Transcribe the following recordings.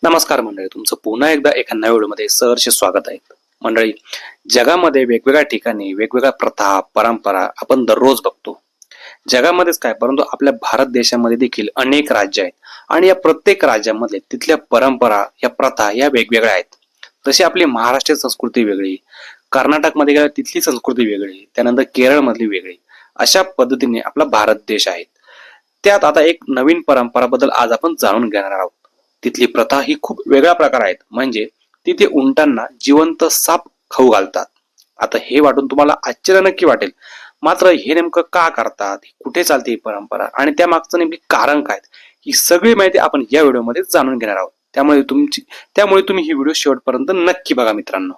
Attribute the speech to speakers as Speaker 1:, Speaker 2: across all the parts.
Speaker 1: नमस्कार मंडळी, तुमचं पुन्हा एकदा एका नव्या व्हिडिओमध्ये सहर्ष स्वागत आहे. मंडळी, जगामध्ये वेगवेगळ्या ठिकाणी वेगवेगळ्या प्रथा, परंपरा आपण दररोज बघतो. जगामध्येच काय, परंतु आपल्या भारत देशामध्ये देखील अनेक राज्य आहेत आणि या प्रत्येक राज्यामध्ये तिथल्या परंपरा, या प्रथा या वेगवेगळ्या आहेत. जशी आपली महाराष्ट्रीय संस्कृती वेगळी, कर्नाटकमध्ये गेल्यावर तिथली संस्कृती वेगळी, त्यानंतर केरळमधली वेगळी, अशा पद्धतीने आपला भारत देश आहे. त्यात आता एक नवीन परंपराबद्दल आज आपण जाणून घेणार आहोत. तिथली प्रथा ही खूप वेगळ्या प्रकार आहेत. म्हणजे तिथे उंटांना जिवंत साप खाऊ घालतात. आता हे वाटून तुम्हाला आश्चर्य नक्की वाटेल, मात्र हे नेमकं का करतात, कुठे चालते ही परंपरा आणि त्या मागचं नेमकी कारण काय, ही सगळी माहिती आपण या व्हिडिओमध्ये जाणून घेणार आहोत. त्यामुळे तुम्ही ही व्हिडिओ शेवटपर्यंत नक्की बघा मित्रांनो.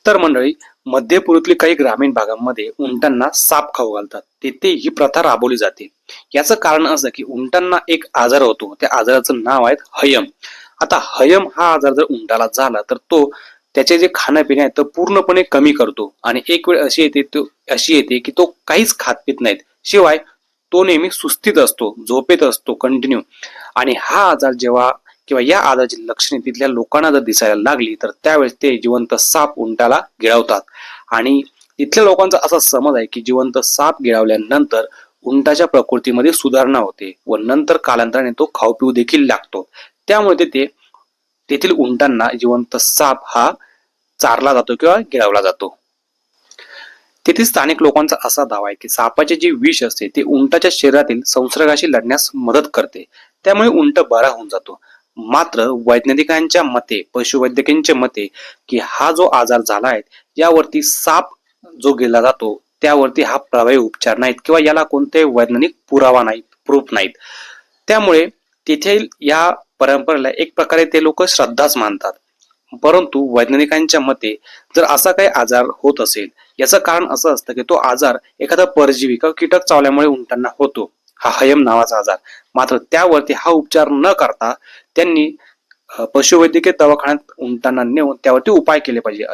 Speaker 1: तर मंडळी, मध्य पूर्वेतील काही ग्रामीण भागांमध्ये उंटांना साप खाऊ घालतात. तिथे ही प्रथा राबवली जाते. याचं कारण असं की उंटांना एक आजार होतो, त्या आजाराचं नाव आहे हयम. आता हयम हा आजार जर उंटाला झाला तर तो त्याचे जे खाणं पिणे आहे तर पूर्णपणे कमी करतो आणि एक वेळ अशी येते की तो काहीच खात पित नाहीत. शिवाय तो नेहमी सुस्तीत असतो, झोपेत असतो कंटिन्यू. आणि हा आजार जेव्हा किंवा या आजाराची लक्षणे तिथल्या लोकांना जर दिसायला लागली तर त्यावेळेस ते जिवंत साप उंटाला गिळवतात. आणि तिथल्या लोकांचा असा समज आहे की जिवंत साप गिळवल्यानंतर उंटाच्या प्रकृतीमध्ये सुधारणा होते व नंतर कालांतराने तो खाऊ पिऊ देखील लागतो. त्यामुळे तेथील उंटांना जिवंत साप हा चारला जातो किंवा गिळवला जातो. तेथील स्थानिक लोकांचा असा दावा आहे की सापाचे जे विष असते ते उंटाच्या शरीरातील संसर्गाशी लढण्यास मदत करते, त्यामुळे उंट बरा होऊन जातो. मात्र वैज्ञानिकांच्या मते, पशुवैद्यकांच्या मते, की हा जो आजार झाला आहे यावरती साप जो गिळला जातो त्यावरती हा प्रभावी उपचार नाहीत किंवा याला कोणतेही वैज्ञानिक पुरावा नाहीत, प्रूफ नाहीत. त्यामुळे तिथे या परंपरेला एक प्रकारे ते लोक श्रद्धाच मानतात. परंतु वैज्ञानिकांच्या मते जर असा काही आजार होत असेल, याचं कारण असं असतं की तो आजार एखादा परजीवी किंवा कीटक चावल्यामुळे उंटांना होतो, हा हयम नावाचा आजार. मात्र त्यावरती हा उपचार न करता त्यांनी पशुवैद्यकीय दवाखान्यात उंटांना नेऊन त्यावरती उपाय केले पाहिजे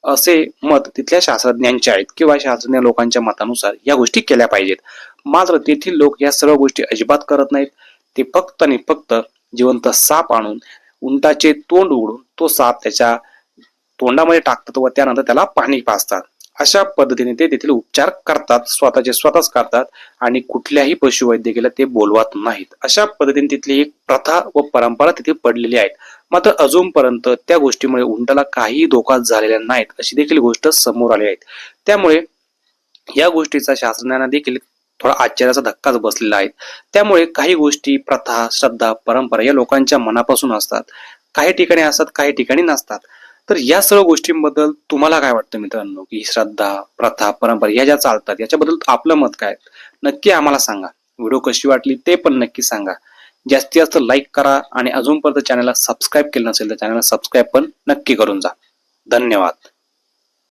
Speaker 1: असे मत तिथल्या शास्त्रज्ञांचे आहेत किंवा शास्त्रज्ञ लोकांच्या मतानुसार या गोष्टी केल्या पाहिजेत. मात्र तेथील लोक या सर्व गोष्टी अजिबात करत नाहीत. ते फक्त आणि फक्त जिवंत साप आणून उंटाचे तोंड उघडून तो साप त्याच्या तोंडामध्ये टाकतात व त्यानंतर त्याला पाणी पाजतात. अशा पद्धतीने ते तेथील उपचार करतात, स्वतःच करतात आणि कुठल्याही पशुवैद्यकीला ते बोलवत नाहीत. अशा पद्धतीने तिथली एक प्रथा व परंपरा तिथे पडलेली आहेत. मात्र अजूनपर्यंत त्या गोष्टीमुळे उंटाला काही धोका झालेला नाहीत अशी देखील गोष्ट समोर आली आहेत. त्यामुळे या गोष्टीचा शास्त्रज्ञांना देखील थोडा आश्चर्याचा धक्काच बसलेला आहे. त्यामुळे काही गोष्टी, प्रथा, श्रद्धा, परंपरा या लोकांच्या मनापासून असतात. काही ठिकाणी असतात, काही ठिकाणी नसतात. तर या सर्व गोष्टींबद्दल तुम्हाला काय वाटतं मित्रांनो, की श्रद्धा, प्रथा, परंपरा या ज्या चालतात याच्याबद्दल आपलं मत काय, नक्की आम्हाला सांगा. व्हिडिओ कशी वाटली ते पण नक्की सांगा. जास्तीत जास्त लाईक करा आणि अजूनपर्यंत चॅनलला सबस्क्राईब केलं नसेल तर चॅनलला सबस्क्राईब पण नक्की करून जा. धन्यवाद.